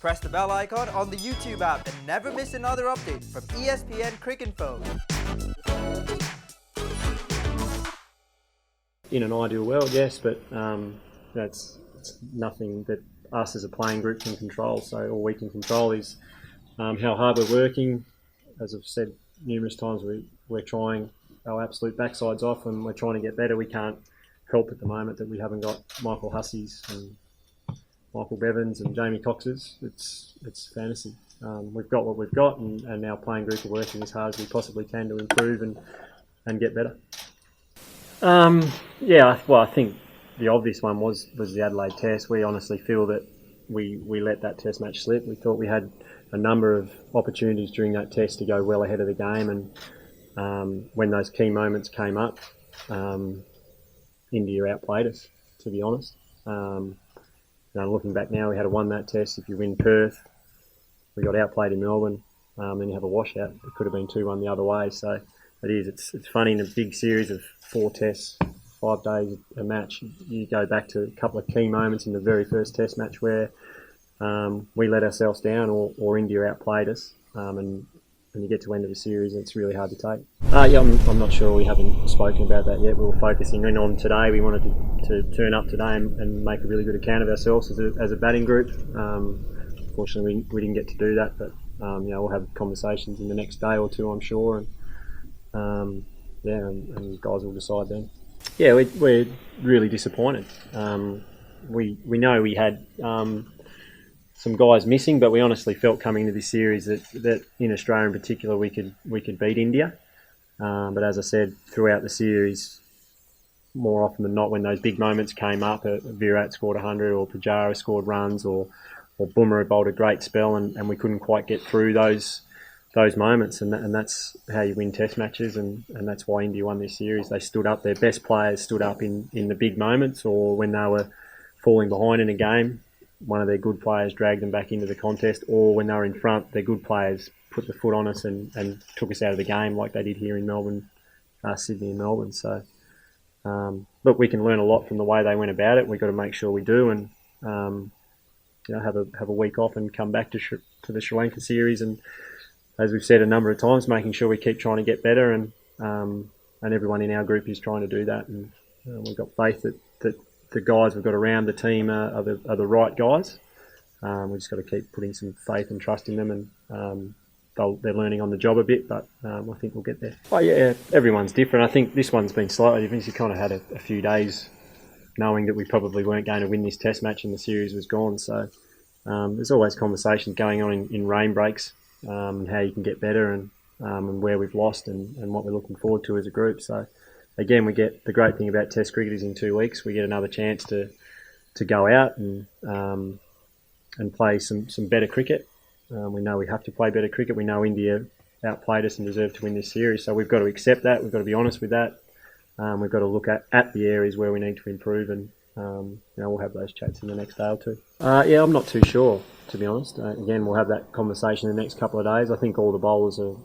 Press the bell icon on the YouTube app and never miss another update from ESPN Cricinfo. In an ideal world, yes, but it's nothing that us as a playing group can control. So all we can control is how hard we're working. As I've said numerous times, we're trying our absolute backsides off and we're trying to get better. We can't help at the moment that we haven't got Michael Hussey's and Michael Bevins and Jamie Cox's. It's fantasy. We've got what we've got, and our playing group are working as hard as we possibly can to improve and get better. I think the obvious one was the Adelaide Test. We honestly feel that we let that Test match slip. We thought we had a number of opportunities during that Test to go well ahead of the game, and when those key moments came up, India outplayed us, to be honest. Looking back now, we had won that Test. If you win Perth, we got outplayed in Melbourne, then you have a washout. It could have been 2-1 the other way. So it's funny, in a big series of 4 Tests, 5 days a match, you go back to a couple of key moments in the very first Test match where we let ourselves down or India outplayed us, and you get to the end of the series, and it's really hard to take. I'm not sure. We haven't spoken about that yet. We were focusing in on today. We wanted to turn up today and make a really good account of ourselves as a batting group. Fortunately, we didn't get to do that, but we'll have conversations in the next day or two, I'm sure, and guys will decide then. Yeah, we're really disappointed. We know we had some guys missing, but we honestly felt coming into this series that in Australia in particular we could beat India. But as I said, throughout the series, more often than not, when those big moments came up, Virat scored 100 or Pujara scored runs or Bumrah bowled a great spell, and we couldn't quite get through those moments, and that's how you win Test matches, and that's why India won this series. They stood up. Their best players stood up in the big moments, or when they were falling behind in a game, one of their good players dragged them back into the contest, or when they were in front, their good players put the foot on us and took us out of the game like they did here in Melbourne, Sydney and Melbourne. So, but we can learn a lot from the way they went about it. We've got to make sure we do, and have a week off and come back to the Sri Lanka series. And as we've said a number of times, making sure we keep trying to get better, and everyone in our group is trying to do that. And we've got faith that the guys we've got around the team are the right guys. We've just got to keep putting some faith and trust in them, and they're learning on the job a bit, but I think we'll get there. Oh yeah, everyone's different. I think this one's been slightly different. You kind of had a few days knowing that we probably weren't going to win this Test match and the series was gone. So there's always conversations going on in rain breaks, and how you can get better, and where we've lost and what we're looking forward to as a group. So again, we get the great thing about Test cricket is in 2 weeks we get another chance to go out and play some better cricket. We know we have to play better cricket. We know India outplayed us and deserved to win this series, so we've got to accept that. We've got to be honest with that. We've got to look at the areas where we need to improve, and we'll have those chats in the next day or two. I'm not too sure, to be honest. Again, we'll have that conversation in the next couple of days. I think all the bowlers are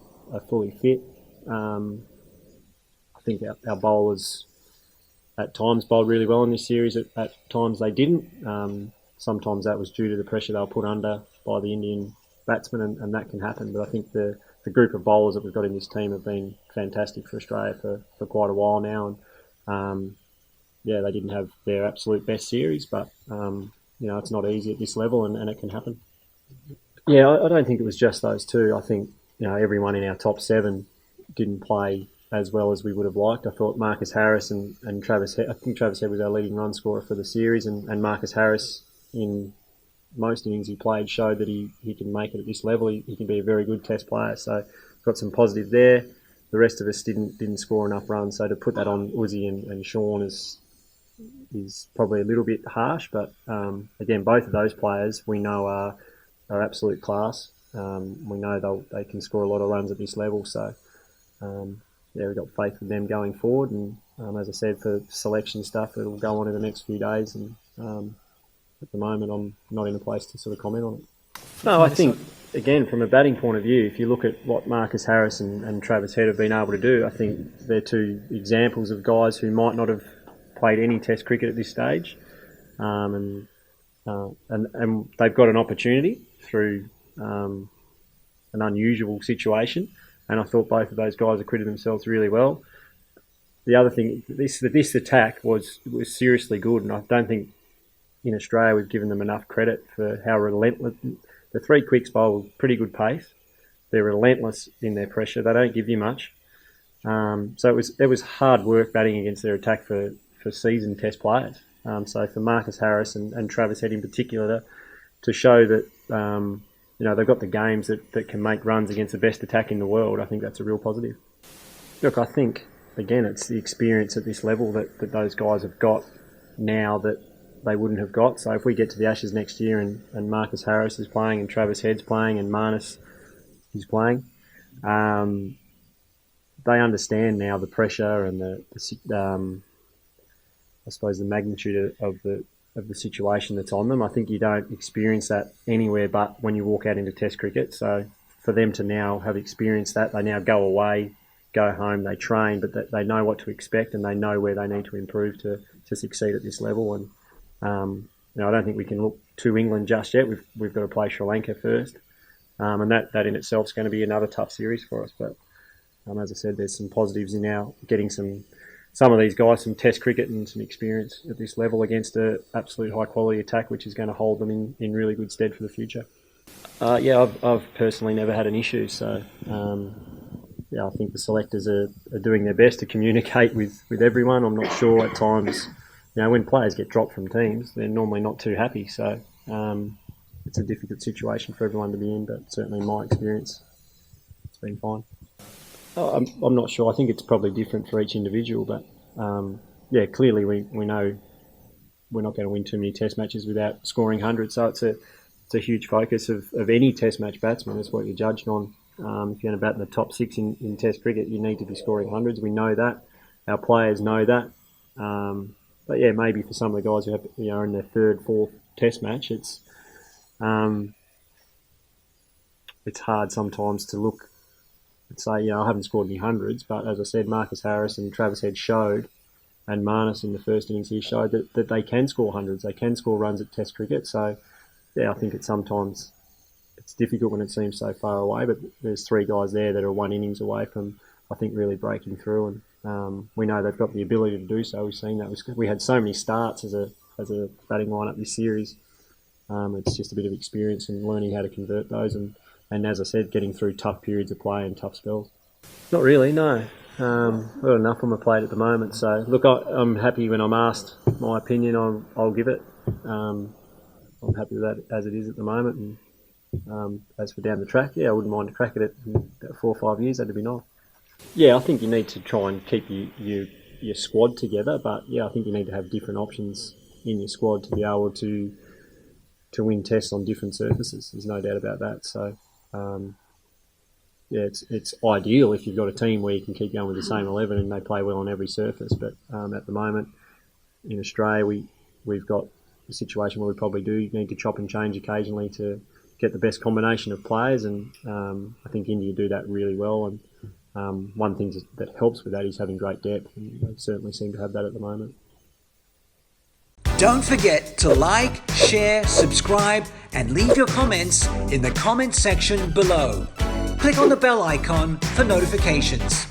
fully fit. I think our bowlers at times bowled really well in this series. At times they didn't. Sometimes that was due to the pressure they were put under by the Indian batsmen, and that can happen. But I think the group of bowlers that we've got in this team have been fantastic for Australia for quite a while now. And they didn't have their absolute best series, but it's not easy at this level, and it can happen. Yeah, I don't think it was just those two. I think everyone in our top 7 didn't play as well as we would have liked. I thought Marcus Harris and Travis Head, I think Travis Head was our leading run scorer for the series, and Marcus Harris, in most innings he played, showed that he can make it at this level. He can be a very good Test player. So got some positive there. The rest of us didn't score enough runs. So to put that on Uzi and Sean is probably a little bit harsh. But again, both of those players we know are absolute class. We know they can score a lot of runs at this level. So we've got faith in them going forward. And as I said, for selection stuff, it'll go on in the next few days. And at the moment, I'm not in a place to sort of comment on it. No, I think, again, from a batting point of view, if you look at what Marcus Harris and Travis Head have been able to do, I think they're 2 examples of guys who might not have played any Test cricket at this stage. And and they've got an opportunity through an unusual situation, and I thought both of those guys acquitted themselves really well. The other thing, this attack was seriously good, and I don't think in Australia we've given them enough credit for how relentless. The three quicks bowl pretty good pace. They're relentless in their pressure. They don't give you much. So it was hard work batting against their attack for seasoned Test players. So for Marcus Harris and Travis Head in particular to show that they've got the games that can make runs against the best attack in the world, I think that's a real positive. Look, I think again it's the experience at this level that those guys have got now that they wouldn't have got. So if we get to the Ashes next year and Marcus Harris is playing and Travis Head's playing and Marnus is playing, they understand now the pressure and I suppose the magnitude of the situation that's on them. I think you don't experience that anywhere but when you walk out into Test cricket. So for them to now have experienced that, they now go away, go home, they train, but they know what to expect and they know where they need to improve to succeed at this level. And I don't think we can look to England just yet. We've got to play Sri Lanka first, and that in itself is going to be another tough series for us. But as I said, there's some positives in now getting some of these guys some Test cricket and some experience at this level against an absolute high quality attack, which is going to hold them in really good stead for the future. I've personally never had an issue, so I think the selectors are doing their best to communicate with everyone. I'm not sure at times, when players get dropped from teams, they're normally not too happy. So it's a difficult situation for everyone to be in, but certainly in my experience, it's been fine. I'm not sure. I think it's probably different for each individual, but clearly we know we're not going to win too many Test matches without scoring hundreds. So it's a huge focus of any Test match batsman. That's what you're judged on. If you're going to bat in the top six in Test cricket, you need to be scoring hundreds. We know that. Our players know that. But maybe for some of the guys who have, are in their third, fourth Test match, it's hard sometimes to look and say, I haven't scored any hundreds. But as I said, Marcus Harris and Travis Head showed, and Marnus in the first innings here showed that they can score hundreds. They can score runs at Test cricket. So, I think it's difficult when it seems so far away. But there's three guys there that are one innings away from, I think, really breaking through. And we know they've got the ability to do so. We've seen that. We had so many starts as a batting lineup this series. It's just a bit of experience and learning how to convert those. And as I said, getting through tough periods of play and tough spells. Not really, no. We've got enough on my plate at the moment. So, look, I'm happy when I'm asked my opinion, I'll give it. I'm happy with that as it is at the moment. And as for down the track, I wouldn't mind to crack it in about 4 or 5 years. That'd be nice. I think you need to try and keep your squad together. But, I think you need to have different options in your squad to be able to win Tests on different surfaces. There's no doubt about that. So, it's ideal if you've got a team where you can keep going with the same 11 and they play well on every surface. But at the moment, in Australia, we've got a situation where we probably do need to chop and change occasionally to get the best combination of players. And I think India do that really well. And one thing that helps with that is having great depth. And they certainly seem to have that at the moment. Don't forget to like, share, subscribe, and leave your comments in the comment section below. Click on the bell icon for notifications.